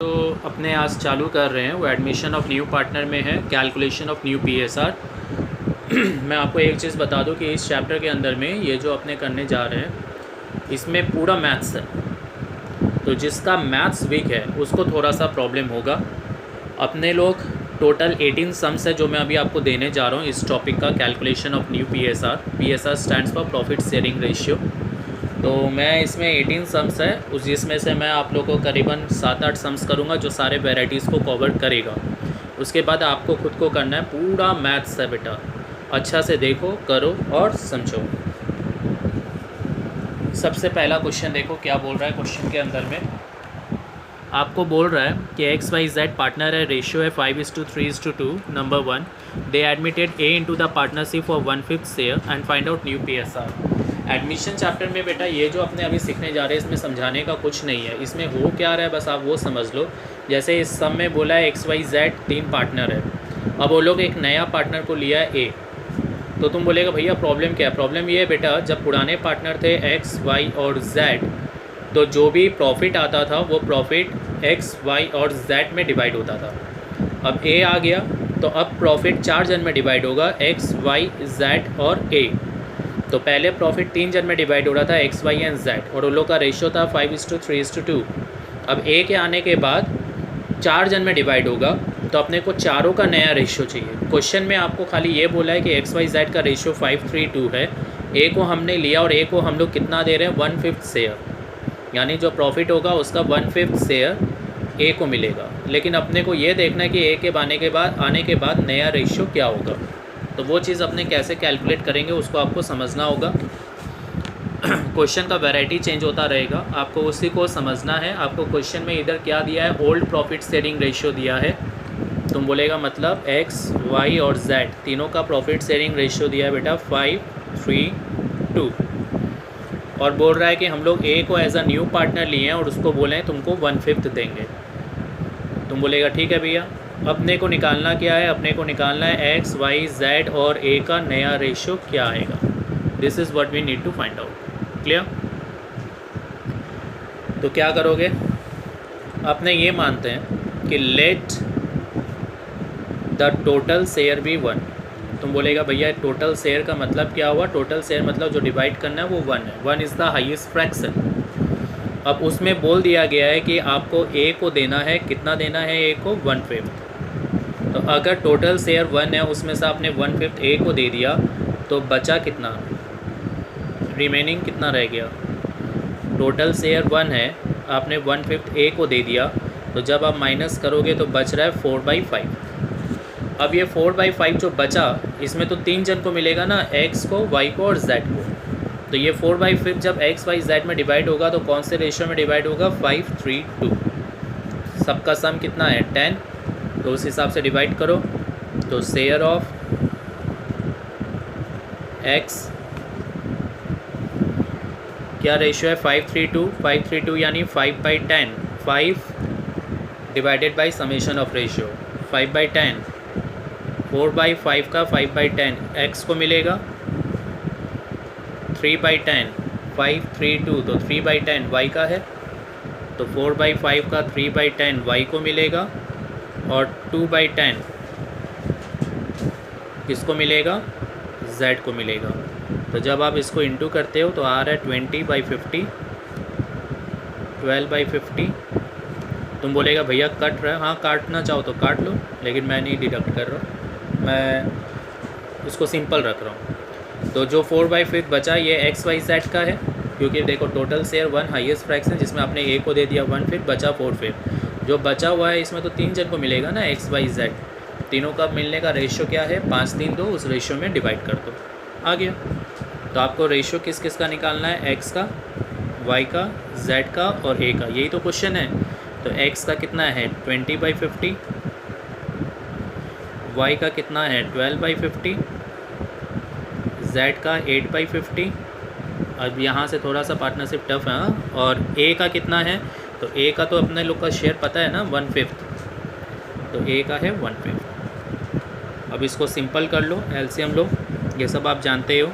तो अपने आज चालू कर रहे हैं वो एडमिशन ऑफ न्यू पार्टनर में है कैलकुलेशन ऑफ न्यू पीएसआर। मैं आपको एक चीज़ बता दूं कि इस चैप्टर के अंदर में ये जो अपने करने जा रहे हैं इसमें पूरा मैथ्स है। तो जिसका मैथ्स वीक है उसको थोड़ा सा प्रॉब्लम होगा। अपने लोग टोटल 18 सम्स है जो मैं अभी आपको देने जा रहा हूँ इस टॉपिक का, calculation of new PSR. PSR stands for profit sharing ratio. तो मैं इसमें 18 सम्स है उस जिसमें से मैं आप लोगों को करीबन 7-8 सम्स करूँगा जो सारे वेराइटीज़ को कवर करेगा। उसके बाद आपको खुद को करना है, पूरा मैथ्स है बेटा, अच्छा से देखो, करो और समझो। सबसे पहला क्वेश्चन देखो क्या बोल रहा है। क्वेश्चन के अंदर में आपको बोल रहा है कि XYZ पार्टनर है, रेशियो है 5:3:2। Number 1, they admitted A into the partnership for 1/5 share and find out new PSR. Admission chapter में बेटा ये जो अपने अभी सीखने जा रहे हैं इसमें समझाने का कुछ नहीं है, इसमें हो क्या रहा है बस आप वो समझ लो। जैसे इस सब में बोला है XYZ 3 पार्टनर है। अब वो लोग एक नया पार्टनर को लिया है A, तो तुम बोलेगा भैया प्रॉब्लम क्या है। प्रॉब्लम ये है बेटा, जब पुराने पार्टनर थे X, Y और Z, तो जो भी प्रॉफिट आता था वो प्रॉफिट X, Y और Z में डिवाइड होता था। अब A आ गया तो अब प्रॉफिट 4 जन में डिवाइड होगा, X, Y, Z और A। तो पहले प्रॉफिट 3 जन में डिवाइड हो रहा था, X, Y एंड Z, और उन लोग का रेशियो था 5:3:2। अब A के आने के बाद 4 जन में डिवाइड होगा, तो अपने को चारों का नया रेशियो चाहिए। क्वेश्चन में आपको खाली ये बोला है कि X, Y, Z का रेशियो 5:3:2 है। A को हमने लिया और A को हम लोग कितना दे रहे हैं, 1/5 शेयर, यानी जो प्रॉफिट होगा उसका 1/5 शेयर A को मिलेगा। लेकिन अपने को ये देखना है कि A के आने के बाद नया रेशियो क्या होगा। तो वो चीज़ अपने कैसे कैलकुलेट करेंगे उसको आपको समझना होगा। क्वेश्चन का वैरायटी चेंज होता रहेगा, आपको उसी को समझना है। आपको क्वेश्चन में इधर क्या दिया है, ओल्ड प्रॉफिट शेयरिंग रेशियो दिया है। तुम बोलेगा मतलब X, Y और Z तीनों का प्रॉफिट शेयरिंग रेशियो दिया है बेटा 5:3:2, और बोल रहा है कि हम लोग A को एज अ न्यू पार्टनर लिए हैं और उसको बोले हैं तुमको 1/5 देंगे। तुम बोलेगा ठीक है भैया। अपने को निकालना क्या है, अपने को निकालना है X, Y, Z और A का नया रेशियो क्या आएगा। This is what we need to find out. Clear? तो क्या करोगे, अपने ये मानते हैं कि let the total share be 1। तुम बोलेगा भैया टोटल शेयर का मतलब क्या हुआ। टोटल शेयर मतलब जो डिवाइड करना है वो 1 है। 1 इज़ द हाईएस्ट फ्रैक्शन। अब उसमें बोल दिया गया है कि आपको A को देना है, कितना देना है A को, 1/5। तो अगर टोटल शेयर 1 है उसमें से आपने 1/5 A को दे दिया तो बचा कितना, रिमेनिंग कितना रह गया। टोटल शेयर 1 है, आपने 1/5 A को दे दिया, तो जब आप माइनस करोगे तो बच रहा है 4/5। अब ये 4/5 जो बचा इसमें तो 3 जन को मिलेगा ना, X को, Y को और Z को। तो ये 4/5 जब X, Y, Z में डिवाइड होगा तो कौन से रेशियो में डिवाइड होगा, 5:3:2। सबका सम कितना है, 10। तो उस हिसाब से डिवाइड करो। तो शेयर ऑफ X क्या रेशियो है, 5:3:2। 5:3:2 यानी 5/10। 5 divided by summation of ratio 5/10। 4/5 का 5/10 X को मिलेगा, 3/10 5:3:2 तो 3/10 Y का है, तो 4/5 का 3/10 Y को मिलेगा, और 2/10 किसको मिलेगा, Z को मिलेगा। तो जब आप इसको इंटू करते हो तो आ रहा है 20/50, 12/50। तुम बोलेगा भैया कट रहा है, हाँ काटना चाहो तो काट लो, लेकिन मैं नहीं डिडक्ट कर रहा हूँ, मैं इसको सिंपल रख रहा हूँ। तो जो 4/5 बचा ये X, Y, Z का है, क्योंकि देखो टोटल शेयर 1 हाईएस्ट फ्रैक्शन जिसमें आपने A को दे दिया 1/5, बचा 4/5। जो बचा हुआ है इसमें तो 3 जन को मिलेगा ना, X, Y, Z। तीनों का मिलने का रेशियो क्या है, 5:3:2। उस रेशियो में डिवाइड कर दो, आ गया। तो आपको रेशियो किस किस का निकालना है, X का, Y का, Z का और A का, यही तो क्वेश्चन है। तो X का कितना है, 20/50, Y का कितना है, 12/50, Z का 8/50। अब यहाँ से थोड़ा सा पार्टनरशिप टफ है, और A का कितना है, तो A का तो अपने लोग का शेयर पता है ना, 1/5, तो A का है 1/5। अब इसको सिंपल कर लो, एलसीएम लो, ये सब आप जानते हो।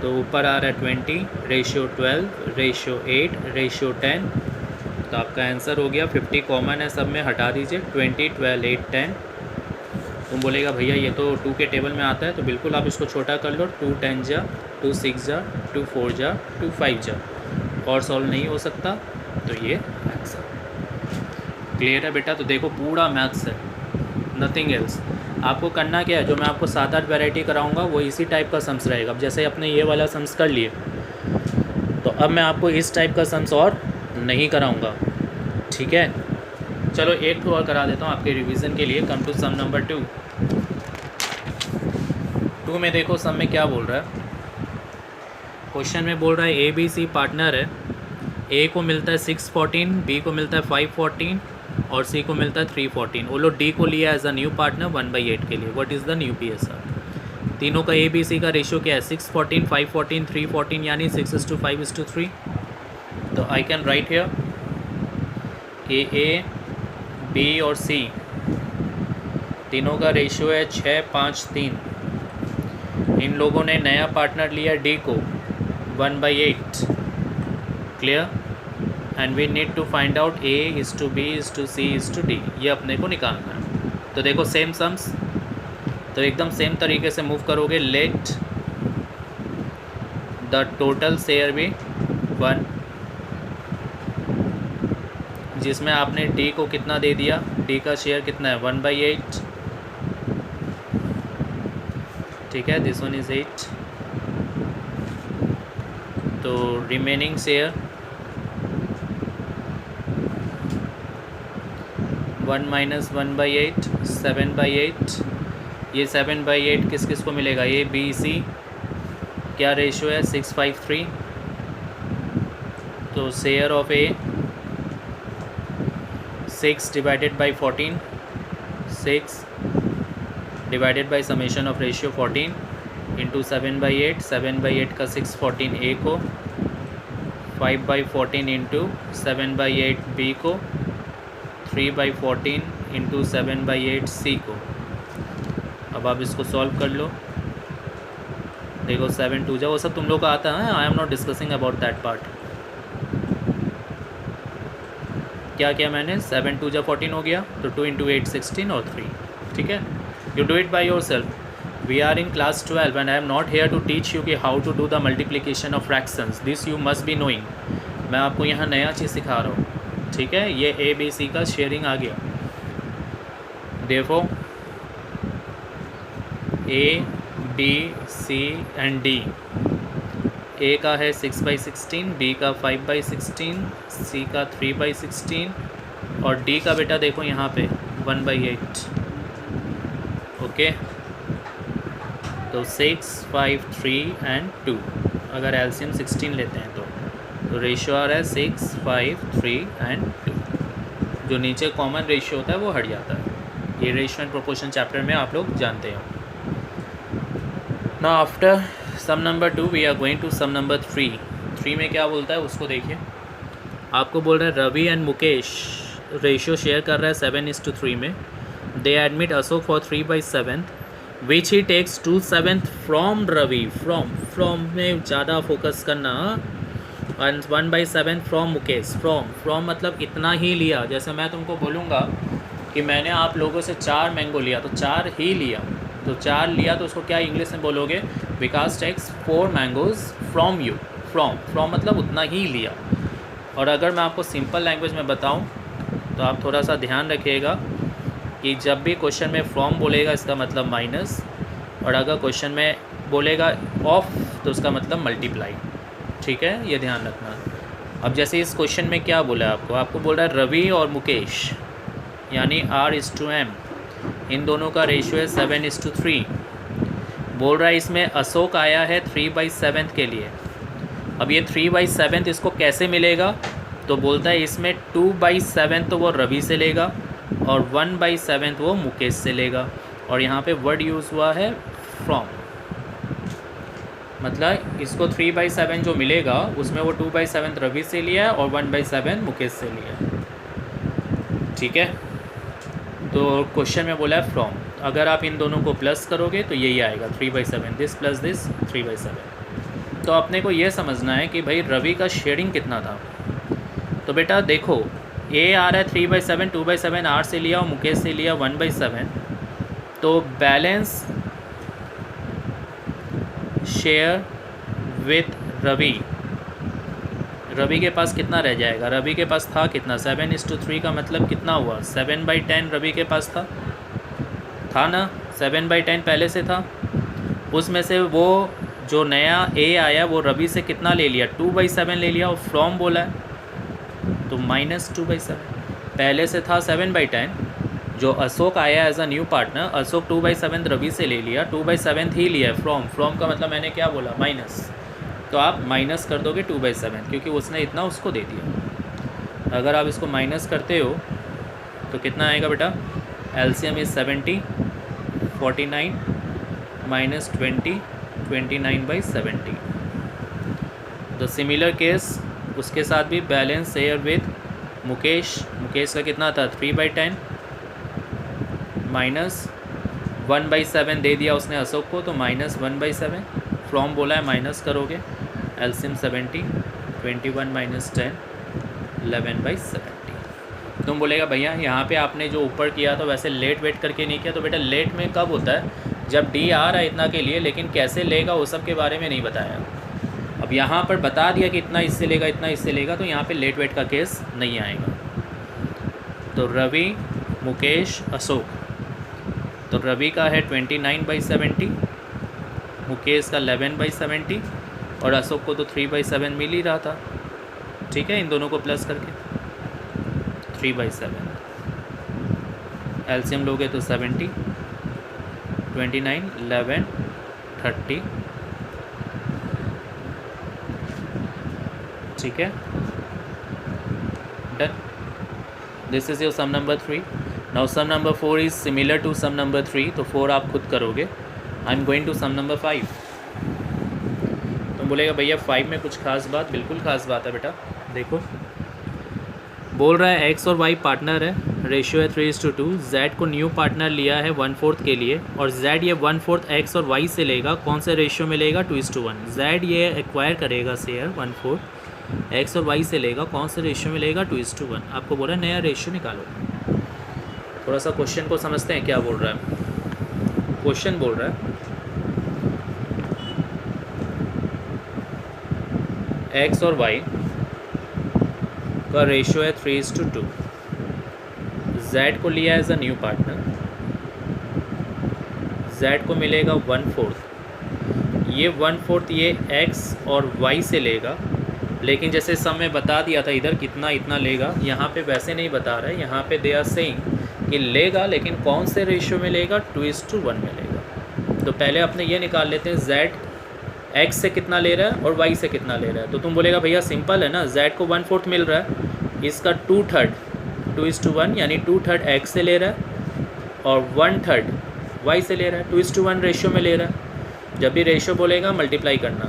तो ऊपर आ रहा है 20, रेशियो 12, रेशियो 8, रेशियो 10, तो आपका आंसर हो गया 50 कॉमन है सब में, हटा दीजिए 20 12 8 10। तुम बोलेगा भैया ये तो 2 के टेबल में आता है, तो बिल्कुल आप इसको छोटा कर लो, 2 10 जा, 2 6 जा, 2 4 जा, 2 5 जा, और सॉल्व नहीं हो सकता, तो ये आंसर। क्लियर है बेटा? तो देखो पूरा मैथ्स है, नथिंग एल्स। आपको करना क्या है, जो मैं आपको 7-8 वैरायटी कराऊंगा वो इसी टाइप का सम्स रहेगा। अब जैसे अपने ये वाला सम्स कर लिए, तो अब मैं आपको इस टाइप का सम्स और नहीं कराऊंगा, ठीक है? चलो एक तो और करा देता हूँ आपके रिवीजन के लिए। Come to sum number 2। 2 में देखो सम में क्या बोल रहा है। क्वेश्चन में बोल रहा है ए बी सी पार्टनर है, ए को मिलता है 614, बी को मिलता है 514 और सी को मिलता है 314। वो लोग डी को लिया एज अ न्यू पार्टनर 1/8 के लिए। What is the new PSR? तीनों का ए बी सी का रेशियो क्या है? 614, 514, 314, यानी 6:5:3। तो आई कैन राइट हियर कि ए बी और सी तीनों का रेशियो है 6 5 3। इन लोगों ने नया पार्टनर लिया डी को 1/8। Clear? And we need to find out A is to B is to C is to D। ये अपने को निकालना है। तो देखो सेम सम्स, तो एकदम सेम तरीके से मूव करोगे। Let the total share be 1, जिसमें आपने D को कितना दे दिया, D का शेयर कितना है 1/8, ठीक है? This one is 8। तो रिमेनिंग शेयर 1 - 1/8 7/8। ये 7/8 किस किस को मिलेगा? A B C. क्या रेशियो है? 6:5:3। तो share of A 6 divided by 14, 6 divided by summation of ratio 14 into 7/8। 7/8 का 6 14 ए को, 5/14 इंटू 7/8 बी को, 3/14 इंटू 7/8 सी को। अब आप इसको सॉल्व कर लो। देखो 7 2 जा, वो सब तुम लोग का आता है, आई am not discussing about that part. क्या किया मैंने? 7 2 जा 14 हो गया, तो 2 इंटू 8 16 और 3, ठीक है? You do it by yourself. We are in class 12 and I am not here to teach you कि how to do the multiplication of fractions. This you must be knowing. मैं आपको यहाँ नया चीज़ सिखा रहा हूँ, ठीक है? ये ए बी सी का शेयरिंग आ गया। देखो A B C and D, A का है 6/16, बी का 5/16, सी का 3/16 और डी का बेटा देखो यहाँ पे 1/8। ओके, तो 6 5 3 एंड 2। अगर एलसीएम 16 लेते हैं तो रेशियो आ रहा है 6 5 3 एंड 2। जो नीचे कॉमन रेशियो होता है वो हट जाता है। ये रेशियो एंड प्रोपोर्शन चैप्टर में आप लोग जानते हो। Now after sum number 2 we are going to sum number 3। 3 में क्या बोलता है उसको देखिए। आपको बोल रहा है Ravi and Mukesh ratio share कर रहा है 7:3 में। They admit Ashok for 3/7 which he takes 2/7 from Ravi. From में ज़्यादा फोकस करना। 1/7 फ्रॉम मुकेश। फ्रॉम मतलब इतना ही लिया। जैसे मैं तुमको बोलूँगा कि मैंने आप लोगों से 4 मैंगो लिया, तो 4 ही लिया। तो 4 लिया तो उसको क्या इंग्लिश में बोलोगे? Vikas takes 4 mangoes from you. From मतलब उतना ही लिया। और अगर मैं आपको सिंपल लैंग्वेज में बताऊं तो आप थोड़ा सा ध्यान रखिएगा कि जब भी क्वेश्चन में फ्रॉम बोलेगा इसका मतलब माइनस, और अगर क्वेश्चन में बोलेगा ऑफ तो उसका मतलब मल्टीप्लाई, ठीक है? ये ध्यान रखना। अब जैसे इस क्वेश्चन में क्या बोला है आपको बोल रहा है रवि और मुकेश यानी R:M, इन दोनों का रेशियो है 7:3। बोल रहा है इसमें अशोक आया है 3/7 के लिए। अब ये 3/7 इसको कैसे मिलेगा? तो बोलता है इसमें 2/7 तो वो रवि से लेगा और 1/7 वो मुकेश से लेगा। और यहाँ पे वर्ड यूज़ हुआ है फ्रॉम, मतलब इसको 3/7 जो मिलेगा उसमें वो 2/7 रवि से लिया है और 1/7 मुकेश से लिया है, ठीक है? तो क्वेश्चन में बोला है फ्रॉम। अगर आप इन दोनों को प्लस करोगे तो यही आएगा 3/7, दिस प्लस दिस 3/7। तो अपने को ये समझना है कि भाई रवि का शेयरिंग कितना था। तो बेटा देखो ए आ रहा है 3/7, 2/7 आर से लिया और मुकेश से लिया 1/7, तो balance share with Ravi, Ravi के पास कितना रह जाएगा? रवि के पास था कितना? 7:3 का मतलब कितना हुआ? 7/10 रवि के पास था ना, 7/10 पहले से था। उसमें से वो जो नया ए आया वो रवि से कितना ले लिया? 2/7 ले लिया और फ्रॉम बोला है तो -2/7। पहले से था 7/10, जो अशोक आया as a new partner, Ashok 2/7 Ravi से ले लिया, 2/7 ही लिया है फ्रॉम का मतलब मैंने क्या बोला? माइनस। तो आप माइनस कर दोगे 2/7 क्योंकि उसने इतना उसको दे दिया। अगर आप इसको माइनस करते हो तो कितना आएगा बेटा? LCM is 70, 49 -20, 29/70। The similar case उसके साथ भी balance share with Mukesh, Mukesh का कितना था? 3/10 -1/7 दे दिया उसने अशोक को तो -1/7, फ्रॉम बोला है माइनस करोगे, एलसीएम 70, 21 - 10, 11/70। तुम बोलेगा भैया यहाँ पे आपने जो ऊपर किया तो वैसे लेट वेट करके नहीं किया, तो बेटा लेट में कब होता है? जब डी आ रहा है इतना के लिए, लेकिन कैसे लेगा वो सब के बारे में नहीं बताया। अब यहाँ पर बता दिया कि इतना इससे लेगा, इतना इससे लेगा, तो यहाँ पे लेट वेट का केस नहीं आएगा। तो रवि, मुकेश, अशोक, तो रवि का है 29/70, मुकेश का 11/70 और अशोक को तो 3/7 मिल ही रहा था। ठीक है, इन दोनों को प्लस करके 3/7, एलसीएम लोगे तो 70, 29, 11, 30। ठीक है, done. This is your sum number 3। Now sum number 4 is similar to sum number 3, तो 4 आप खुद करोगे। I am going to sum number 5। तुम बोलेगा भैया 5 में कुछ खास बात? बिल्कुल खास बात है बेटा। देखो, बोल रहा है एक्स और वाई पार्टनर है, रेशियो है 3:2। जेड को न्यू पार्टनर लिया है 1/4 के लिए, और जेड ये 1/4 एक्स और वाई से लेगा। कौन से रेशियो में लेगा? 2:1। जेड ये एक्वायर करेगा शेयर 1/4 एक्स और वाई से लेगा। कौन से रेशियो में लेगा? 2:1। आपको बोला नया रेशियो निकालो। थोड़ा सा क्वेश्चन को समझते हैं क्या बोल रहा है। क्वेश्चन बोल रहा है एक्स और वाई का रेशियो है 3:2। जेड को लिया as a new partner, Z को मिलेगा 1/4। ये 1/4 ये एक्स और वाई से लेगा, लेकिन जैसे सब में बता दिया था इधर कितना इतना लेगा, यहाँ पे वैसे नहीं बता रहा है। यहाँ पे दे आर सेइंग कि लेगा, लेकिन कौन से रेशियो में लेगा? 2:1 में लेगा। तो पहले अपने ये निकाल लेते हैं, जेड एक्स से कितना ले रहा है और वाई से कितना ले रहा है। तो तुम बोलेगा भैया सिंपल है ना, जेड को 1/4 मिल रहा है, इसका 2/3 2:1 यानी 2/3 एक्स से ले रहा है और 1/3 वाई से ले रहा है। 2:1 रेशियो में ले रहा है। जब भी रेशियो बोलेगा मल्टीप्लाई करना,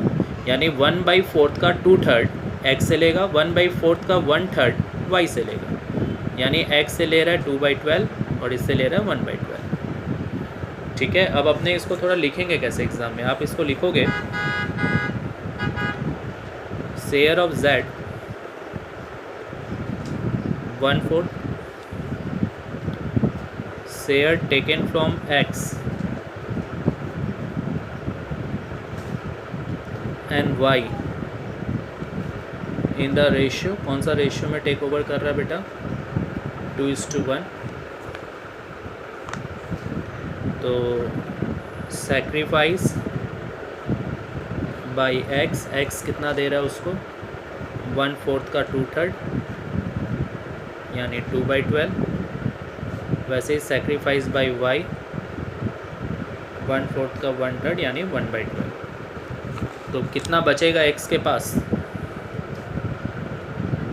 यानी 1/4 का 2/3 एक्स से लेगा, 1/4 का 1/3 वाई से लेगा, यानी एक्स से ले रहा है 2/12 और इससे ले रहा है 1/12। ठीक है, अब अपने इसको थोड़ा लिखेंगे कैसे एग्ज़ाम में। आप इसको लिखोगे, share of Z 1/4 share taken from X and Y in the ratio. कौन सा रेशियो में टेक ओवर कर रहा है बेटा? 2:1। तो सैक्रिफाइस बाय एक्स, एक्स कितना दे रहा है उसको? 1/4 का 2/3 यानी 2/12। वैसे ही सैक्रिफाइस बाय वाई 1/4 का 1/3 यानी 1/12। तो कितना बचेगा एक्स के पास?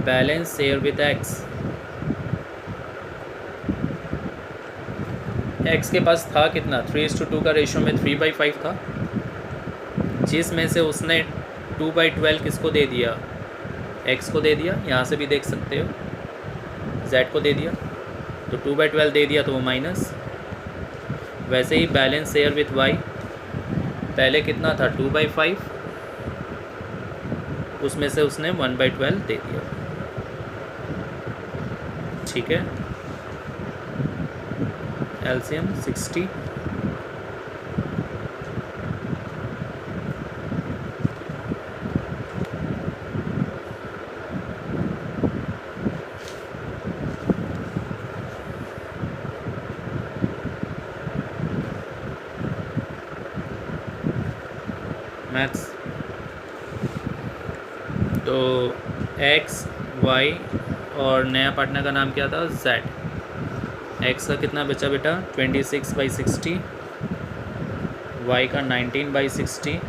Balance share with X. X के पास था कितना? 3:2 का रेशियो में 3/5 था, जिसमें से उसने 2/12 किसको दे दिया? एक्स को दे दिया। यहाँ से भी देख सकते हो, जेड को दे दिया, तो 2/12 दे दिया तो वो माइनस। वैसे ही बैलेंस शेयर विथ वाई, पहले कितना था? 2/5, उसमें से उसने 1/12 दे दिया। ठीक है, एलसीएम 60, मैथ्स। तो एक्स वाई और नया पार्टनर का नाम क्या था, जेड। एक्स का कितना बचा बेटा, 26/60, वाई का 19/60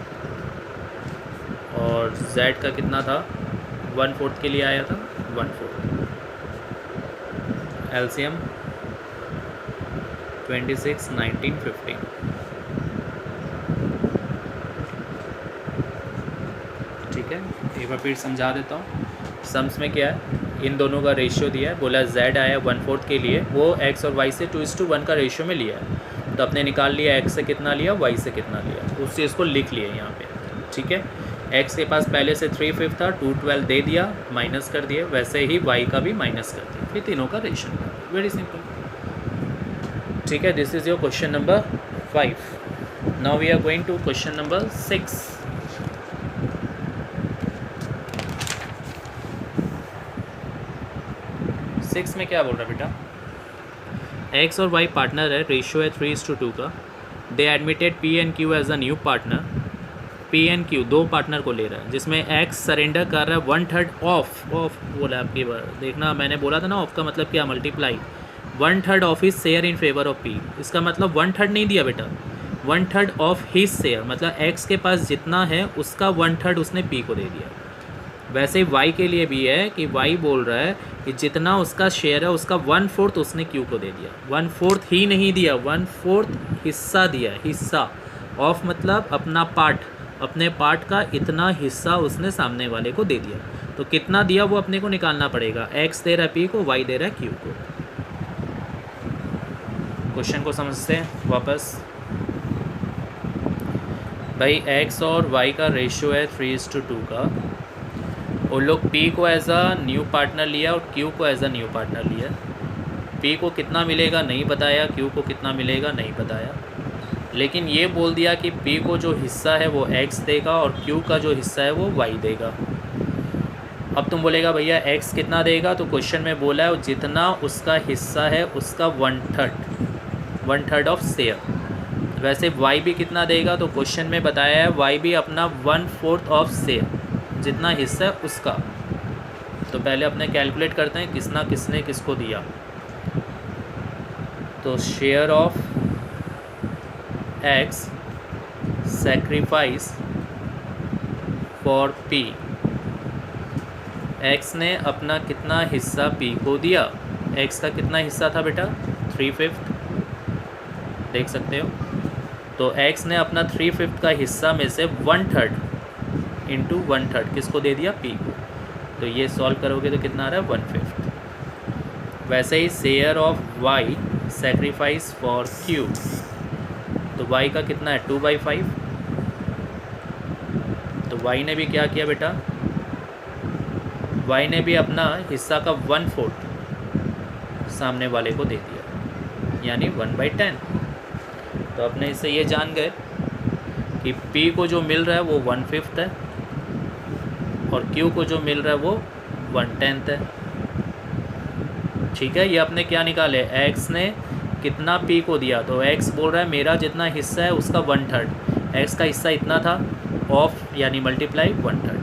और जेड का कितना था, 1/4 के लिए आया था, 1/4। एलसीएम 26, 19, 15। ठीक है, एक बार फिर समझा देता हूँ। सम्स में क्या है, इन दोनों का रेशियो दिया है, बोला z आया 1/4 के लिए, वो x और y से 2:1 का रेशियो में लिया है। तो आपने निकाल लिया x से कितना लिया, y से कितना लिया, उस चीज़ को लिख लिया यहाँ पे। ठीक है, x के पास पहले से 3/5 था, 212 दे दिया, माइनस कर दिए, वैसे ही y का भी माइनस कर दिया, फिर तीनों का रेशियो निकाल, वेरी सिंपल। ठीक है, this is your question number 5। Now we are going to question number 6। में क्या बोल रहा है बेटा, एक्स और वाई पार्टनर है, रेशियो है 3:2 का। They admitted P and Q as a new partner. P and Q दो पार्टनर को ले रहा है, जिसमें एक्स सरेंडर कर रहा है 1/3 ऑफ बोला आपकी बार, देखना मैंने बोला था ना ऑफ का मतलब क्या, multiply 1/3 of his share in favour of P. इसका मतलब 1/3 नहीं दिया बेटा, 1/3 ऑफ हिज शेयर, मतलब एक्स के पास जितना है उसका 1/3 उसने पी को दे दिया। वैसे ही वाई के लिए भी है कि वाई बोल रहा है कि जितना उसका शेयर है उसका 1/4 उसने क्यू को दे दिया। 1/4 ही नहीं दिया, 1/4 हिस्सा दिया, हिस्सा ऑफ मतलब अपना पार्ट, अपने पार्ट का इतना हिस्सा उसने सामने वाले को दे दिया। तो कितना दिया वो अपने को निकालना पड़ेगा, एक्स दे रहा है पी को, वाई दे रहा है क्यू को। क्वेश्चन को समझते हैं वापस। भाई एक्स और वाई का रेशियो है 3:2 का। वो लोग P को एज अ न्यू पार्टनर लिया और Q को एज अ न्यू पार्टनर लिया। P को कितना मिलेगा नहीं बताया, Q को कितना मिलेगा नहीं बताया, लेकिन ये बोल दिया कि P को जो हिस्सा है वो X देगा और Q का जो हिस्सा है वो Y देगा। अब तुम बोलेगा भैया X कितना देगा, तो क्वेश्चन में बोला है जितना उसका हिस्सा है उसका 1/3 ऑफ शेयर। वैसे Y भी कितना देगा, तो क्वेश्चन में बताया है Y भी अपना 1/4 ऑफ शेयर, जितना हिस्सा है उसका। तो पहले अपने कैलकुलेट करते हैं किसने किसको दिया। तो share of x sacrifice for P, x ने अपना कितना हिस्सा पी को दिया। एक्स का कितना हिस्सा था बेटा, 3/5, देख सकते हो। तो एक्स ने अपना 3/5 का हिस्सा में से 1/3 इंटू 1/3 किसको दे दिया, पी को। तो ये सॉल्व करोगे तो कितना आ रहा है, 1/5। वैसे ही share of Y sacrifice for Q, तो वाई का कितना है, 2/5। तो वाई ने भी क्या किया बेटा, वाई ने भी अपना हिस्सा का 1/4 सामने वाले को दे दिया, यानी 1/10। तो अपने इससे ये जान गए कि P को जो मिल रहा है वो 1/5 है और Q को जो मिल रहा है वो 1/10 है। ठीक है, ये अपने क्या निकाले, X ने कितना P को दिया, तो X बोल रहा है मेरा जितना हिस्सा है उसका 1/3, X का हिस्सा इतना था, ऑफ यानी मल्टीप्लाई 1/3।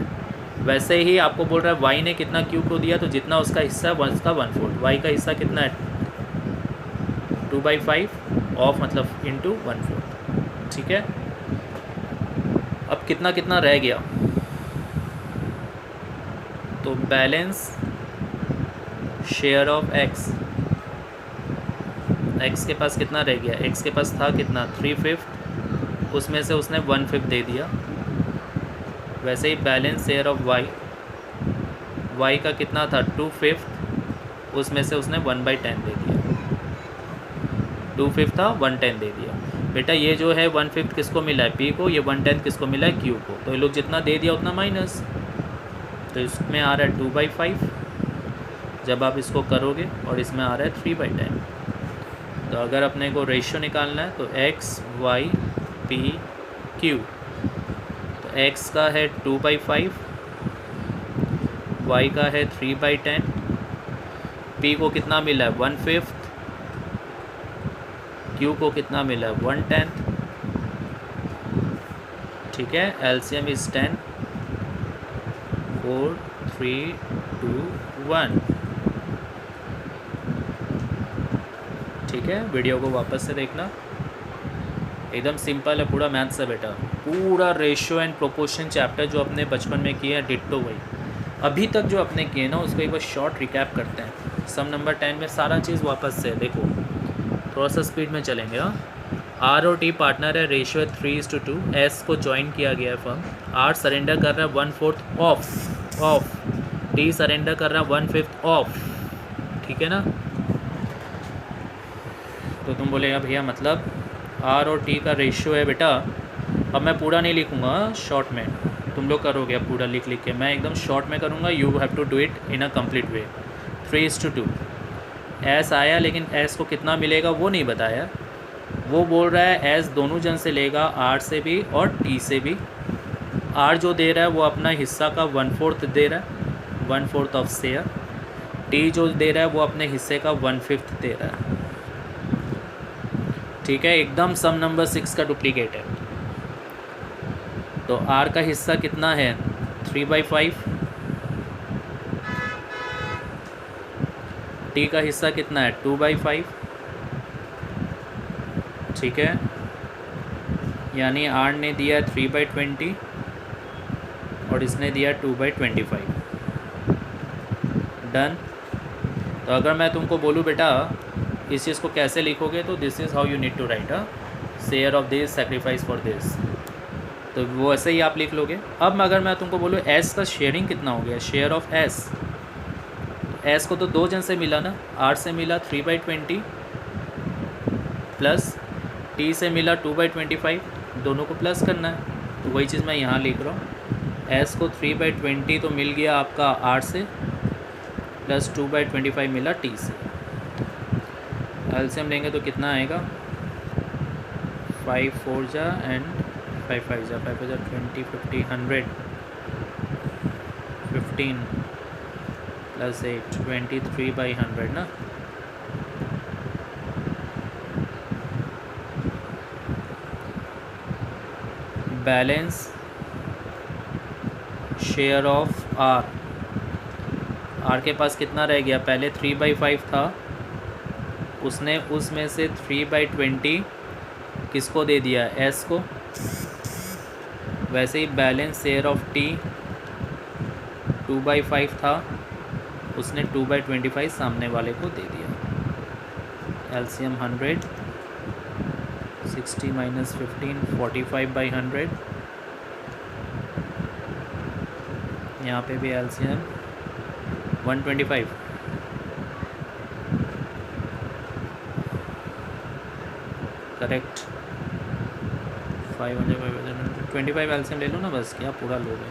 वैसे ही आपको बोल रहा है Y ने कितना Q को दिया, तो जितना उसका हिस्सा है उसका 1/4। Y का हिस्सा कितना है, 2/5 ऑफ मतलब इंटू 1/4। ठीक है, अब कितना कितना रह गया, तो balance share of x, X के पास कितना रह गया, एक्स के पास था कितना 3/5, उसमें से उसने 1/5 दे दिया। वैसे ही balance share of Y, Y का कितना था 2/5, उसमें से उसने 1/10 दे दिया। 2/5 था, 1/10 दे दिया। बेटा ये जो है 1/5 किसको मिला है, पी को, ये 1/10 किसको मिला है, क्यू को। तो ये लोग जितना दे दिया उतना माइनस, तो इसमें आ रहा है 2/5 जब आप इसको करोगे और इसमें आ रहा है 3/10। तो अगर अपने को रेशियो निकालना है तो x y p q, तो x का है 2/5, y का है 3/10, p को कितना मिला है 1/5, q को कितना मिला है 1/10। ठीक है, एलसीएम इज 10, 4 3 2 1। ठीक है, वीडियो को वापस से देखना, एकदम सिंपल है, पूरा मैथ्स है बेटा। पूरा रेशियो एंड प्रोपोर्शन चैप्टर जो अपने बचपन में किए हैं डिट्टो वही अभी तक जो अपने किए ना, उसको एक बार शॉर्ट रिकैप करते हैं। सम नंबर 10 में सारा चीज़ वापस से देखो, थोड़ा सा स्पीड में चलेंगे। हाँ, आर और टी पार्टनर है, रेशियो है 3:2, एस को ज्वाइन किया गया है फर्म, आर सरेंडर कर रहा है 1/4 ऑफ, टी सरेंडर कर रहा है 1/5 ऑफ। ठीक है ना, तो तुम बोलेगा भैया मतलब आर और टी का रेशियो है बेटा। अब मैं पूरा नहीं लिखूँगा शॉर्ट में, तुम लोग करोगे अब पूरा लिख के, मैं एकदम शॉर्ट में करूँगा। You have to do it in a complete way. 3:2 S आया, लेकिन एस को कितना मिलेगा वो नहीं बताया। वो बोल रहा है एस दोनों जन से लेगा, आर से भी और टी से भी। आर जो दे रहा है वो अपना हिस्सा का 1/4 दे रहा है, 1/4 ऑफ शेयर। टी जो दे रहा है वो अपने हिस्से का 1/5 दे रहा है। ठीक है, एकदम सम नंबर 6 का डुप्लीकेट है। तो आर का हिस्सा कितना है 3/5, टी का हिस्सा कितना है 2/5। ठीक है, यानी आर ने दिया 3/20 और इसने दिया 2/25। डन। तो अगर मैं तुमको बोलूँ बेटा इस चीज़ को कैसे लिखोगे, तो this is how you need to write share of this, sacrifice for this, तो वो ऐसे ही आप लिख लोगे। अब अगर मैं तुमको बोलूँ एस का शेयरिंग कितना हो गया, शेयर ऑफ एस, तो एस को तो दो जन से मिला ना, आर से मिला 3/20 प्लस टी से मिला 2/25, दोनों को प्लस करना है। तो वही चीज़ मैं यहाँ लिख रहा हूँ, एस को 3/20 तो मिल गया आपका आर से, प्लस 2/25 मिला टी से। एलसीएम लेंगे तो कितना आएगा 5 4 जा एंड 5 5 जा 20 50 100 15 प्लस 8 23/100 ना। Balance share of R, R के पास कितना रह गया, पहले 3/5 था, उसने उसमें से 3/20 किसको दे दिया, एस को। वैसे ही बैलेंस शेयर ऑफ टी 2/5 था, उसने 2/25 सामने वाले को दे दिया। एलसीएम 100, 60 - 15 45/100। यहाँ पे भी एलसीएम 125, करेक्ट। 500 एलसीएम ले लो ना बस, क्या पूरा लोगे।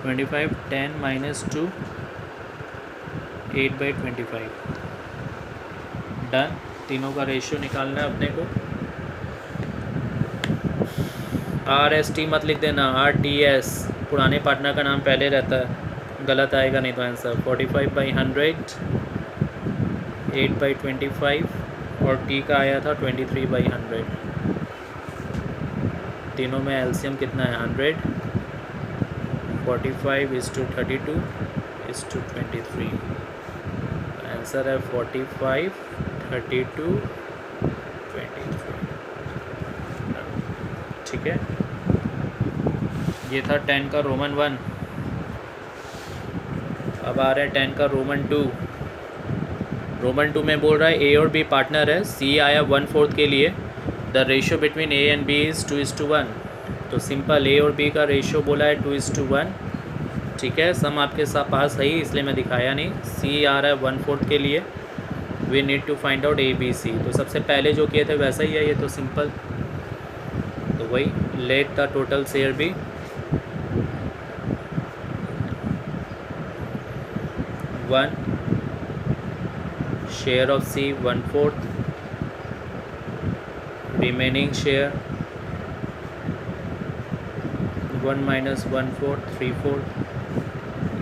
25 10 - 2 8/25। डन। तीनों का रेशियो निकालना है अपने को। RST मत लिख देना, RTS, पुराने पार्टनर का नाम पहले रहता है, गलत आएगा नहीं तो आंसर। 45/100 8/25 और टी का आया था 23/100। तीनों में एलसीएम कितना है 100, 45:32 23। आंसर है 45 32 23। ठीक है, ये था 10 का रोमन 1। अब आ रहा है 10 का रोमन 2। रोमन 2 में बोल रहा है ए और बी पार्टनर है, सी आया 1/4 के लिए, the ratio between A and B is 2:1। तो सिंपल ए और बी का रेशियो बोला है 2:1। ठीक है, सम आपके पास सही इसलिए मैं दिखाया नहीं। सी आ रहा है 1/4 के लिए, we need to find out ABC। तो सबसे पहले जो किए थे वैसा ही है ये, तो सिंपल, तो वही let the total share be 1, share of C 1/4, remaining share 1 minus 1/4 3/4,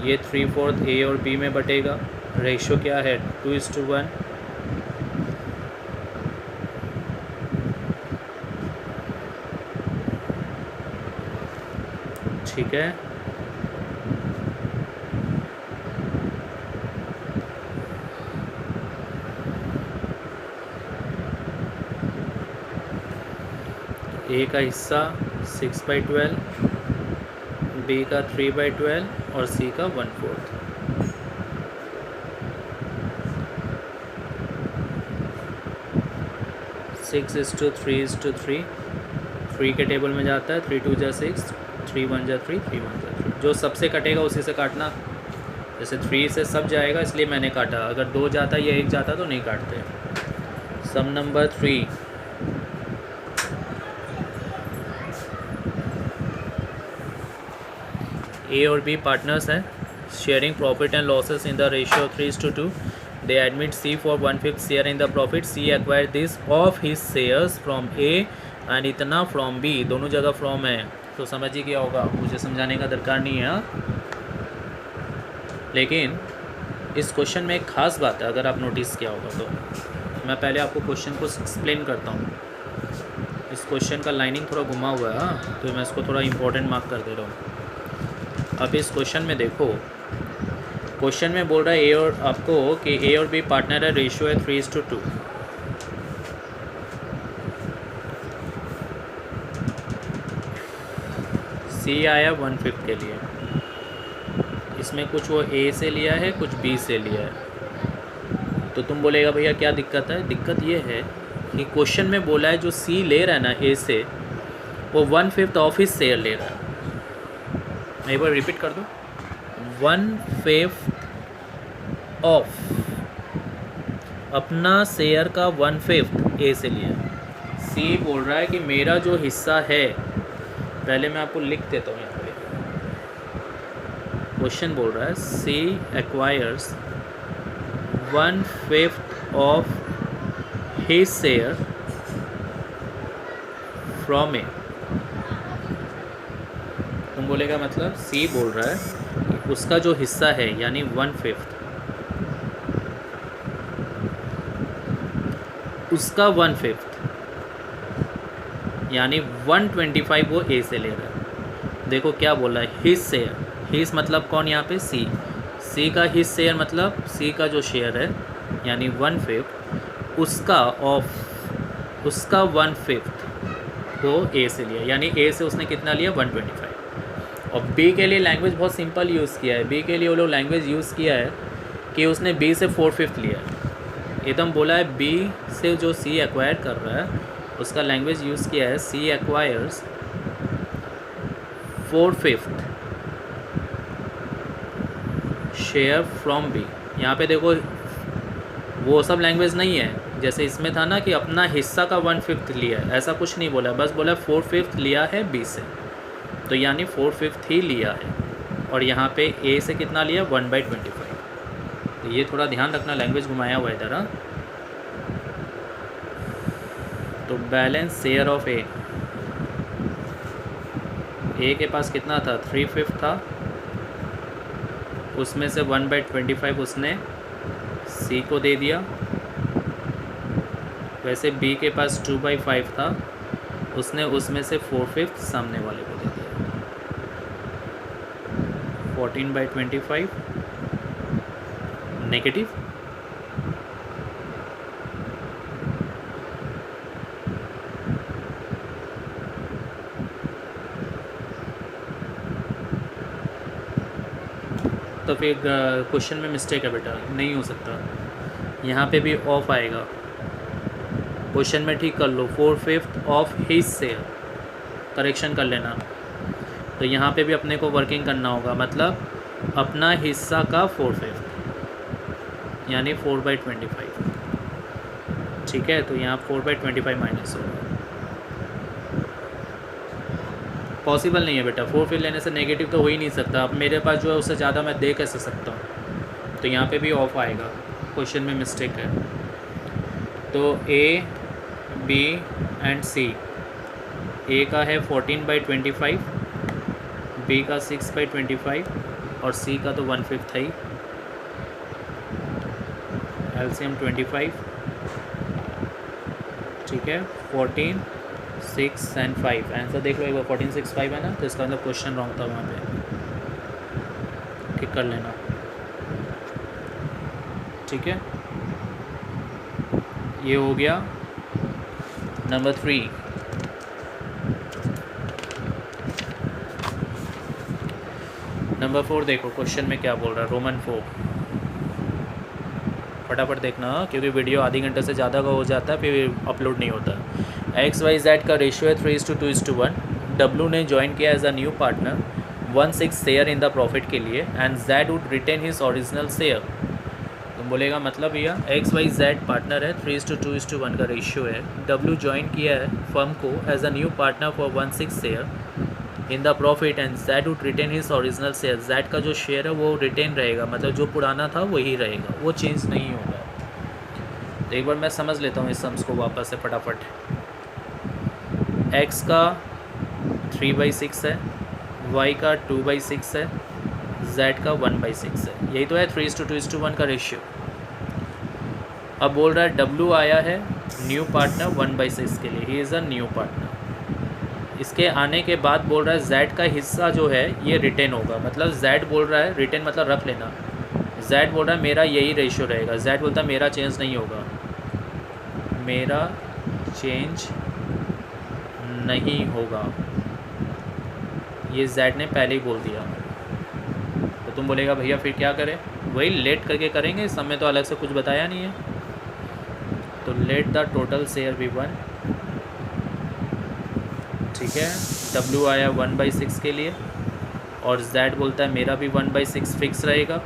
ये 3/4 A और B में बटेगा। रेशो क्या है 2:1। ठीक है, ए का हिस्सा 6/12, बी का 3/12 और सी का 1/4। सिक्स इज टू 3:3, 3 के टेबल में जाता है। 3 2 जा 6, 3 1 जा 3, 3 1 जा 3। जो सबसे कटेगा उसी से काटना। जैसे 3 से सब जाएगा इसलिए मैंने काटा, अगर 2 जाता या 1 जाता तो नहीं काटते। सम नंबर 3, ए और बी पार्टनर्स हैं, sharing profit and losses in the ratio 3:2। They admit C for 1/5 share in the profit. C acquire this of his shares from A and इतना फ्रॉम बी। दोनों जगह फ्रॉम है तो समझ ही क्या होगा, मुझे समझाने का दरकार नहीं है। लेकिन इस क्वेश्चन में एक ख़ास बात है, अगर आप नोटिस किया होगा तो। मैं पहले आपको क्वेश्चन को एक्सप्लेन करता हूँ। इस क्वेश्चन का लाइनिंग थोड़ा घुमा हुआ है, तो मैं इसको थोड़ा इंपॉर्टेंट मार्क कर दे रहा हूँ। अब इस क्वेश्चन में देखो, क्वेश्चन में बोल रहा है ए और आपको कि ए और बी पार्टनर है, रेशियो है 3:2। सी आया 1/5 के लिए। इसमें कुछ वो ए से लिया है, कुछ बी से लिया है। तो तुम बोलेगा भैया क्या दिक्कत है? दिक्कत ये है कि क्वेश्चन में बोला है जो सी ले रहा है ना ए से, वो 1/5 ऑफ हिज शेयर ले रहा है। मैं एक बार रिपीट कर दूँ, 1/5 ऑफ अपना शेयर का 1/5 ए से लिया। सी बोल रहा है कि मेरा जो हिस्सा है, पहले मैं आपको लिख देता हूँ यहाँ पे। क्वेश्चन बोल रहा है C acquires 1/5 of his share from A. तुम बोलेगा मतलब सी बोल रहा है कि उसका जो हिस्सा है यानी 1/5, उसका 1/5 यानी 125 वो ए से ले रहा है। देखो क्या बोल रहा है, हिज शेयर। हिज मतलब कौन यहाँ पे? सी। सी का हिज शेयर मतलब सी का जो शेयर है यानी 1/5, उसका ऑफ उसका 1/5 वो ए से लिया, यानी ए से उसने कितना लिया? 125। और बी के लिए लैंग्वेज बहुत सिंपल यूज़ किया है। बी के लिए वो लोग लैंग्वेज यूज़ किया है कि उसने बी से 4/5 लिया है। एकदम बोला है बी से जो सी एक्वायर कर रहा है उसका लैंग्वेज यूज़ किया है C acquires 4/5 share from B. यहाँ पे देखो वो सब लैंग्वेज नहीं है, जैसे इसमें था ना कि अपना हिस्सा का 1/5 लिया है, ऐसा कुछ नहीं बोला, बस बोला 4/5 लिया है बी से, तो यानी 4/5 ही लिया है। और यहाँ पे ए से कितना लिया? 1/25। तो ये थोड़ा ध्यान रखना, लैंग्वेज घुमाया हुआ है इधर। तो बैलेंस शेयर ऑफ ए के पास कितना था? 3/5 था, उसमें से 1/25 उसने सी को दे दिया। वैसे बी के पास 2/5 था, उसने उसमें से 4/5 सामने वाले को दे दिया। 14/25 नेगेटिव। तो फिर क्वेश्चन में मिस्टेक है बेटा, नहीं हो सकता। यहाँ पे भी ऑफ आएगा, क्वेश्चन में ठीक कर लो 4/5 ऑफ हिज शेयर, करेक्शन कर लेना। तो यहाँ पे भी अपने को वर्किंग करना होगा, मतलब अपना हिस्सा का 4/5 यानी 4/25। ठीक है, तो यहाँ 4/25 माइनस होगा। पॉसिबल नहीं है बेटा, 4/5 लेने से नेगेटिव तो हो ही नहीं सकता। अब मेरे पास जो है उससे ज़्यादा मैं दे कैसे सकता हूँ? तो यहाँ पे भी ऑफ आएगा, क्वेश्चन में मिस्टेक है। तो ए बी एंड सी, ए का है 14/25, बी का 6/25 और सी का तो 1/5 है। एलसीएम 25, ठीक है। 14, 6 एंड 5, आंसर देख लो एक बार। 14, 6, 5 है ना, तो इसका मतलब क्वेश्चन रॉन्ग था वहाँ पे, ठीक कर लेना, ठीक है। ये हो गया नंबर 3। नंबर 4 देखो क्वेश्चन में क्या बोल रहा है, रोमन 4। फटाफट देखना क्योंकि वीडियो आधी घंटे से ज़्यादा का हो जाता है फिर अपलोड नहीं होता। XYZ का रेशियो है 3:2:1। W ने ज्वाइन किया as a new partner 1/6 share in the profit के लिए and Z would retain his original share. तो बोलेगा मतलब भैया XYZ पार्टनर है, 3:2:1 का रेशियो है। W ज्वाइन किया है फर्म को as a new partner for 1/6 share in the profit and Z would retain his original share. Z का जो शेयर है वो रिटेन रहेगा, मतलब जो पुराना था वही रहेगा, वो चेंज नहीं होगा। तो एक बार मैं समझ लेता हूँ इस सम्स को वापस से फटाफट। X का 3/6 है, Y का 2/6 है, Z का 1/6 है। यही तो है 3:2:1 का रेशियो। अब बोल रहा है W आया है न्यू पार्टनर 1/6 के लिए, he is a new partner. इसके आने के बाद बोल रहा है Z का हिस्सा जो है ये रिटेन होगा, मतलब Z बोल रहा है रिटेन मतलब रख लेना। Z बोल रहा है मेरा यही रेशियो रहेगा, Z बोलता है मेरा चेंज नहीं होगा, मेरा चेंज नहीं होगा, ये Z ने पहले ही बोल दिया। तो तुम बोलेगा भैया फिर क्या करें, वही लेट करके करेंगे, इस समय तो अलग से कुछ बताया नहीं है। तो let the total share be 1, ठीक है। W आया 1/6 के लिए और Z बोलता है मेरा भी 1/6 फिक्स रहेगा,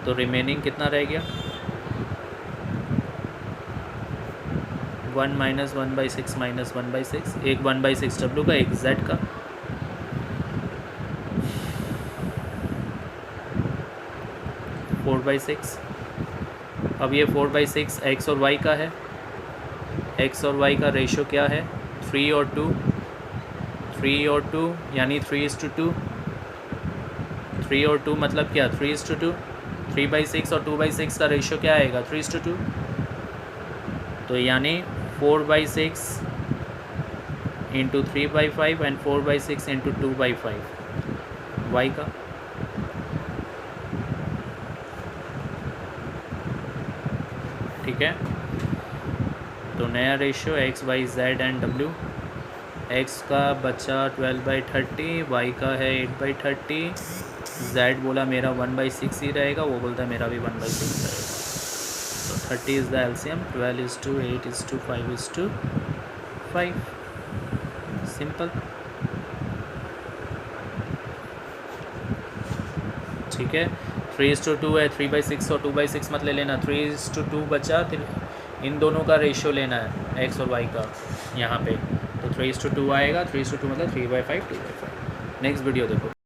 तो रिमेनिंग कितना रह गया 1 - 1/6 - 1/6, एक 1/6 W का, एक Z का। - 4/6। अब ये 4/6 X और Y का है, X और Y का रेशो क्या है 3 और 2, 3 और 2 यानी 3:2। 3 और 2 मतलब क्या 3:2, 3/6 और 2/6 का रेशियो क्या आएगा 3:2, तो यानी 4/6 इंटू 3/5 एंड 4/6 इंटू 2/5 Y का। ठीक है, तो नया ratio XYZ and W। X का बचा 12/30, Y का है 8/30, Z बोला मेरा 1/6 ही रहेगा, वो बोलता है मेरा भी 1/6 रहेगा। तो 30 इज़ द एलसीएम, 12:8:5:5। सिंपल, ठीक है। 3:2 है, 3/6 और 2/6 मत ले लेना, 3:2 बचा, फिर इन दोनों का रेशियो लेना है X और Y का यहाँ पे, तो 3:2 आएगा। 3:2 मतलब 3/5 2/5। नेक्स्ट वीडियो देखो।